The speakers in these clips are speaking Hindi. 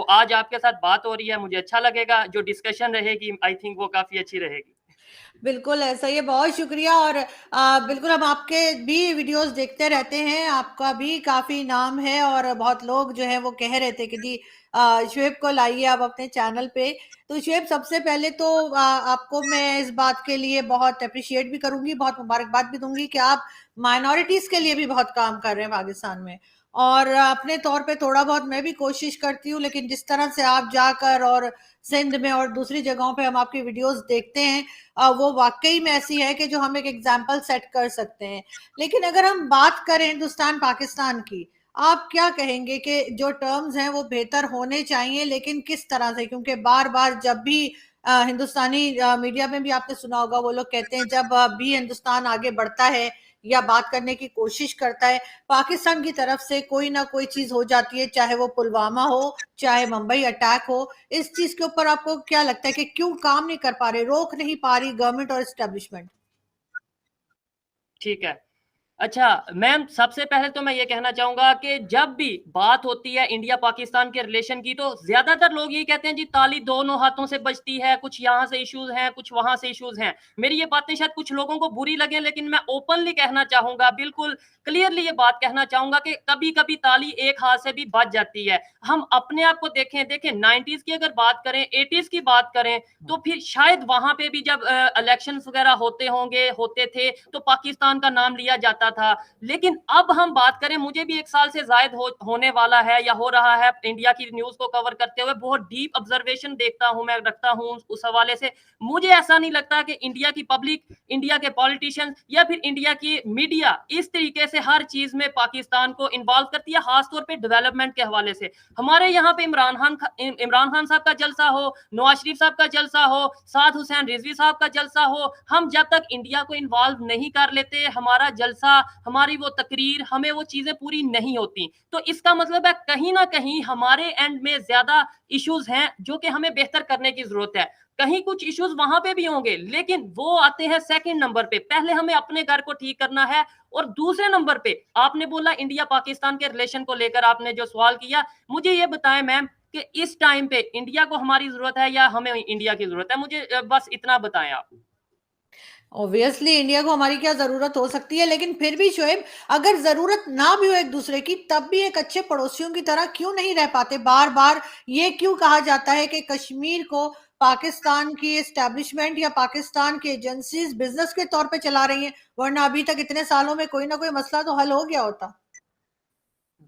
आज आपके साथ बात हो रही है, मुझे अच्छा लगेगा। जो डिस्कशन रहेगी आई थिंक वो काफ़ी अच्छी रहेगी। बिल्कुल ऐसा ही है, बहुत शुक्रिया। और बिल्कुल हम आपके भी वीडियोस देखते रहते हैं, आपका भी काफी नाम है और बहुत लोग जो है वो कह रहे थे कि जी शुएब को लाइए आप अपने चैनल पे। तो शुएब, सबसे पहले तो आपको मैं इस बात के लिए बहुत अप्रिशिएट भी करूंगी, बहुत मुबारकबाद भी दूंगी कि आप माइनॉरिटीज के लिए भी बहुत काम कर रहे हैं पाकिस्तान में। और अपने तौर पे थोड़ा बहुत मैं भी कोशिश करती हूँ, लेकिन जिस तरह से आप जाकर और सिंध में और दूसरी जगहों पे हम आपकी वीडियोस देखते हैं, वो वाकई में ऐसी है कि जो हम एक एग्जाम्पल सेट कर सकते हैं। लेकिन अगर हम बात करें हिंदुस्तान पाकिस्तान की, आप क्या कहेंगे कि जो टर्म्स हैं वो बेहतर होने चाहिए, लेकिन किस तरह से? क्योंकि बार बार जब भी हिंदुस्तानी मीडिया में भी आपने सुना होगा, वो लोग कहते हैं जब भी हिंदुस्तान आगे बढ़ता है या बात करने की कोशिश करता है, पाकिस्तान की तरफ से कोई ना कोई चीज हो जाती है, चाहे वो पुलवामा हो, चाहे मुंबई अटैक हो। इस चीज के ऊपर आपको क्या लगता है कि क्यों काम नहीं कर पा रहे, रोक नहीं पा रही गवर्नमेंट और एस्टेब्लिशमेंट? ठीक है। अच्छा मैम, सबसे पहले तो मैं ये कहना चाहूंगा कि जब भी बात होती है इंडिया पाकिस्तान के रिलेशन की, तो ज्यादातर लोग ये कहते हैं जी ताली दोनों हाथों से बजती है, कुछ यहाँ से इश्यूज हैं, कुछ वहां से इश्यूज हैं। मेरी ये बातें शायद कुछ लोगों को बुरी लगे, लेकिन मैं ओपनली कहना चाहूंगा, बिल्कुल क्लियरली ये बात कहना चाहूंगा कि कभी कभी ताली एक हाथ से भी बज जाती है। हम अपने आप को देखें देखें 90s की अगर बात करें, 80s की बात करें, तो फिर शायद वहां पे भी जब इलेक्शन वगैरह होते थे तो पाकिस्तान का नाम लिया जाता था। लेकिन अब हम बात करें, मुझे भी एक साल से जायद होने वाला है या हो रहा है इंडिया की न्यूज को कवर करते हुए, बहुत डीप ऑब्जर्वेशन देखता हूं, मैं रखता हूं उस हवाले से। मुझे ऐसा नहीं लगता कि इंडिया की पब्लिक, इंडिया के पॉलिटिशियन या फिर इंडिया की मीडिया इस तरीके से हर चीज में पाकिस्तान को इन्वॉल्व करती है, खासतौर पर डेवलपमेंट के हवाले से। हमारे यहाँ पे इमरान खान साहब का जलसा हो, नवाज शरीफ साहब का जलसा हो, साद हुसैन रिजवी साहब का जलसा हो, हम जब तक इंडिया को इन्वॉल्व नहीं कर लेते, हमारा जलसा, हमारी वो तकरीर, हमें वो चीजें पूरी नहीं होती। तो इसका मतलब है कहीं ना कहीं हमारे एंड में ज्यादा इश्यूज हैं जो कि हमें बेहतर करने की जरूरत है। कहीं कुछ इश्यूज वहां पे भी होंगे, लेकिन वो आते हैं सेकंड नंबर पे। पहले हमें अपने घर को ठीक करना है। और दूसरे नंबर पे आपने बोला इंडिया पाकिस्तान के रिलेशन को लेकर आपने जो सवाल किया, मुझे ये बताएं मैम कि इस टाइम पे इंडिया को हमारी जरूरत है या हमें इंडिया की जरूरत है? मुझे बस इतना बताएं आप। ऑब्वियसली इंडिया को हमारी क्या जरूरत हो सकती है, लेकिन फिर भी शोएब, अगर जरूरत ना भी हो एक दूसरे की, तब भी एक अच्छे पड़ोसियों की तरह क्यों नहीं रह पाते? बार बार ये क्यों कहा जाता है कि कश्मीर को पाकिस्तान की एस्टेब्लिशमेंट या पाकिस्तान की एजेंसीज बिजनेस के तौर पे चला रही हैं, वरना अभी तक इतने सालों में कोई ना कोई मसला तो हल हो गया होता।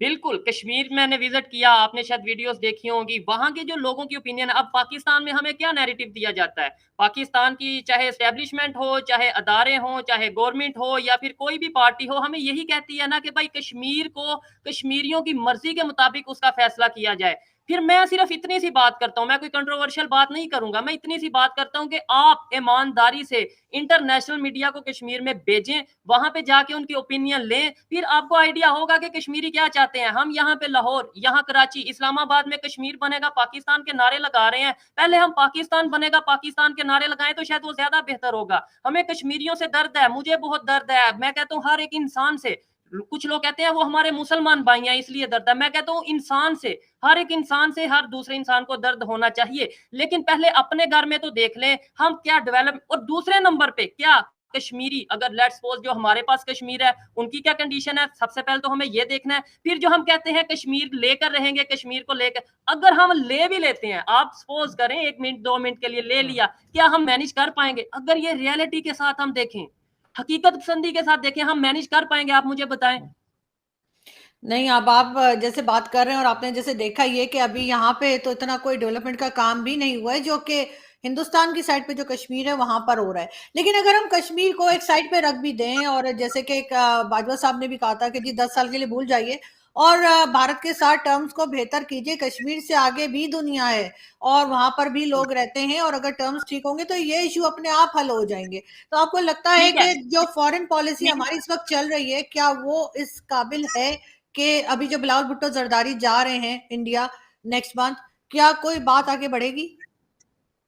बिल्कुल, कश्मीर मैंने विजिट किया, आपने शायद वीडियोस देखी होंगी, वहां के जो लोगों की ओपिनियन है। अब पाकिस्तान में हमें क्या नैरेटिव दिया जाता है? पाकिस्तान की चाहे एस्टेब्लिशमेंट हो, चाहे अदारे हो, चाहे गवर्नमेंट हो या फिर कोई भी पार्टी हो, हमें यही कहती है ना कि भाई कश्मीर को कश्मीरियों की मर्जी के मुताबिक उसका फैसला किया जाए। फिर मैं सिर्फ इतनी सी बात करता हूँ, मैं कोई कंट्रोवर्शियल बात नहीं करूंगा, मैं इतनी सी बात करता हूँ कि आप ईमानदारी से इंटरनेशनल मीडिया को कश्मीर में भेजें, वहां पे जाके उनकी ओपिनियन लें, फिर आपको आइडिया होगा कि कश्मीरी क्या चाहते हैं। हम यहाँ पे लाहौर, यहाँ कराची, इस्लामाबाद में कश्मीर बनेगा पाकिस्तान के नारे लगा रहे हैं। पहले हम पाकिस्तान बनेगा पाकिस्तान के नारे लगाएं तो शायद वो ज्यादा बेहतर होगा। हमें कश्मीरियों से दर्द है, मुझे बहुत दर्द है, मैं कहता हूँ हर एक इंसान से। कुछ लोग कहते हैं वो हमारे मुसलमान भाई हैं इसलिए दर्द है, मैं कहता हूँ इंसान से, हर एक इंसान से, हर दूसरे इंसान को दर्द होना चाहिए। लेकिन पहले अपने घर में तो देख लें हम क्या डेवलप। और दूसरे नंबर पे क्या कश्मीरी, अगर लेट्स सपोज जो हमारे पास कश्मीर है उनकी क्या कंडीशन है, सबसे पहले तो हमें ये देखना है। फिर जो हम कहते हैं कश्मीर लेकर रहेंगे, कश्मीर को लेकर अगर हम ले भी लेते हैं, आप सपोज करें 1 मिनट 2 मिनट के लिए ले लिया, क्या हम मैनेज कर पाएंगे? अगर ये रियलिटी के साथ हम देखें, हकीकत पसंदी के साथ देखें, हम मैनेज कर पाएंगे? आप मुझे बताएं। नहीं, अब आप जैसे बात कर रहे हैं और आपने जैसे देखा ये कि अभी यहाँ पे तो इतना कोई डेवलपमेंट का काम भी नहीं हुआ है जो कि हिंदुस्तान की साइड पे जो कश्मीर है वहां पर हो रहा है। लेकिन अगर हम कश्मीर को एक साइड पे रख भी दें, और जैसे कि एक बाजवा साहब ने भी कहा था कि जी 10 साल के लिए भूल जाइए और भारत के साथ टर्म्स को बेहतर कीजिए, कश्मीर से आगे भी दुनिया है और वहां पर भी लोग रहते हैं, और अगर टर्म्स ठीक होंगे तो ये इशू अपने आप हल हो जाएंगे। तो आपको लगता है ठीक है। कि जो फॉरेन पॉलिसी ठीक हमारी इस वक्त चल रही है, क्या वो इस काबिल है कि अभी जो बिलावल भुट्टो जरदारी जा रहे हैं इंडिया नेक्स्ट मंथ, क्या कोई बात आगे बढ़ेगी?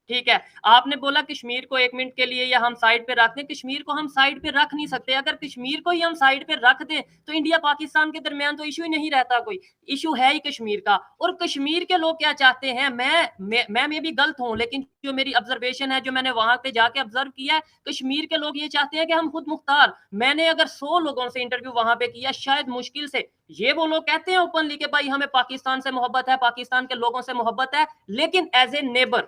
ठीक है। आपने बोला कश्मीर को 1 मिनट के लिए या हम साइड पे रख दें, कश्मीर को हम साइड पे रख नहीं सकते। अगर कश्मीर को ही हम साइड पे रख दें, तो इंडिया-पाकिस्तान के दरमियान तो इश्यू ही नहीं रहता कोई। इश्यू है ही कश्मीर का और कश्मीर के लोग क्या चाहते हैं, मैं मे बी गलत हूँ, लेकिन जो मेरी ऑब्जर्वेशन है, जो मैंने वहाँ पे जाके ऑब्जर्व किया है, कश्मीर के लोग ये चाहते हैं कि हम खुद मुख्तार। मैंने अगर 100 लोगों से इंटरव्यू वहाँ पे किया, शायद मुश्किल से ये वो लोग कहते हैं ओपनली कि भाई हमें पाकिस्तान से मोहब्बत है, पाकिस्तान के लोगों से मोहब्बत है, लेकिन एज़ ए नेबर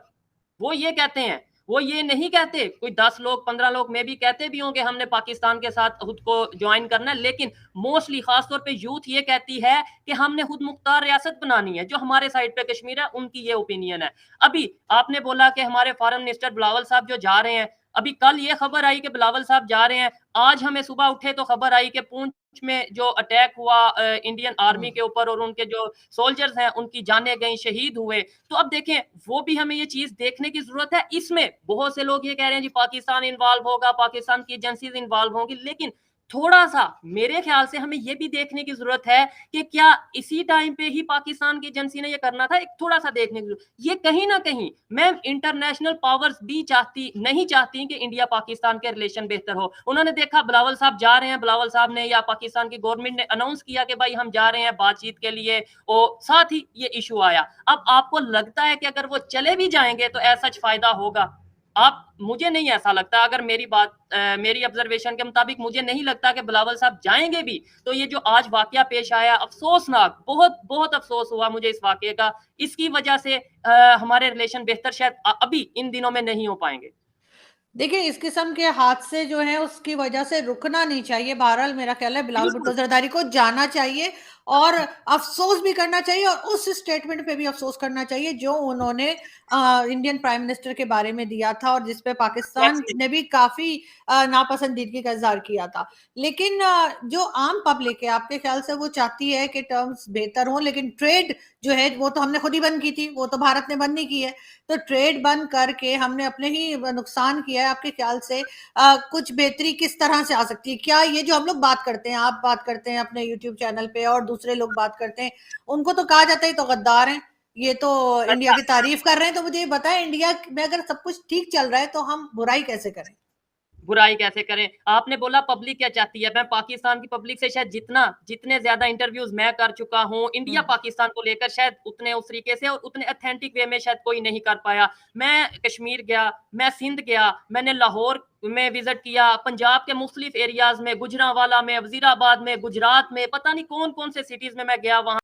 वो ये कहते हैं, वो ये नहीं कहते। कोई 10 लोग 15 लोग में भी कहते भी होंगे हमने पाकिस्तान के साथ खुद को ज्वाइन करना है, लेकिन मोस्टली खासतौर पे यूथ ये कहती है कि हमने खुद मुख्तार रियासत बनानी है। जो हमारे साइड पे कश्मीर है, उनकी ये ओपिनियन है। अभी आपने बोला कि हमारे फॉरेन मिनिस्टर बिलावल साहब जो जा रहे हैं, अभी कल ये खबर आई कि बिलावल साहब जा रहे हैं। आज हमें सुबह उठे तो खबर आई कि पूंछ में जो अटैक हुआ इंडियन आर्मी के ऊपर और उनके जो सोल्जर्स हैं उनकी जानें गई, शहीद हुए। तो अब देखें, वो भी हमें ये चीज देखने की जरूरत है। इसमें बहुत से लोग ये कह रहे हैं जी पाकिस्तान इन्वॉल्व होगा, पाकिस्तान की एजेंसीज इन्वॉल्व होंगी, लेकिन थोड़ा सा मेरे ख्याल से हमें ये भी देखने की जरूरत है कि क्या इसी टाइम पे ही पाकिस्तान की एजेंसी ने ये करना था। एक थोड़ा सा देखने की जरूरत, ये कहीं ना कहीं मैम इंटरनेशनल पावर्स भी नहीं चाहती कि इंडिया पाकिस्तान के रिलेशन बेहतर हो। उन्होंने देखा बिलावल साहब जा रहे हैं, बिलावल साहब ने या पाकिस्तान की गवर्नमेंट ने अनाउंस किया कि भाई हम जा रहे हैं बातचीत के लिए, और साथ ही ये इशू आया। अब आपको लगता है कि अगर वो चले भी जाएंगे तो ऐसा फायदा होगा? आप, मुझे नहीं ऐसा लगता। अगर मेरी ऑब्जर्वेशन के मुताबिक मुझे नहीं लगता कि बिलावल साहब जाएंगे भी। तो ये जो आज वाकया पेश आया, अफसोसनाक, बहुत बहुत अफसोस हुआ मुझे इस वाकये का। इसकी वजह से हमारे रिलेशन बेहतर शायद अभी इन दिनों में नहीं हो पाएंगे। देखिए, इस किस्म के हादसे जो हैं उसकी वजह से रुकना नहीं चाहिए। बहरहाल मेरा ख्याल है बिलावल भुट्टो बिल्कुल। जरदारी को जाना चाहिए और अफ़सोस भी करना चाहिए और उस स्टेटमेंट पे भी अफ़सोस करना चाहिए जो उन्होंने इंडियन प्राइम मिनिस्टर के बारे में दिया था और जिस पे पाकिस्तान एग्जैक्टली। ने भी काफ़ी नापसंदीदगी का इज़हार किया था। लेकिन जो आम पब्लिक है, आपके ख्याल से वो चाहती है कि टर्म्स बेहतर हों, लेकिन ट्रेड जो है वो तो हमने खुद ही बंद की थी, वो तो भारत ने बंद नहीं की है। तो ट्रेड बंद करके हमने अपने ही नुकसान किया है। आपके ख्याल से कुछ बेहतरी किस तरह से आ सकती है? क्या ये जो हम लोग बात करते हैं, आप बात करते हैं अपने यूट्यूब चैनल पे और दूसरे लोग बात करते हैं, उनको तो कहा जाता है ये तो गद्दार हैं, ये तो इंडिया अच्छा, की तारीफ कर रहे हैं। तो मुझे ये बताएं, इंडिया में अगर सब कुछ ठीक चल रहा है तो हम बुराई कैसे करें? बुराई कैसे करें? आपने बोला पब्लिक क्या चाहती है। मैं पाकिस्तान की पब्लिक से शायद जितने ज्यादा इंटरव्यूज मैं कर चुका हूँ इंडिया हम्म। पाकिस्तान को लेकर, शायद उतने उस तरीके से और उतने ऑथेंटिक वे में शायद कोई नहीं कर पाया। मैं कश्मीर गया, मैं सिंध गया, मैंने लाहौर में विजिट किया, पंजाब के मुख्तलिफ एरियाज में, गुजरांवाला में, वजीराबाद में, गुजरात में, पता नहीं कौन कौन से सिटीज में मैं गया। वहां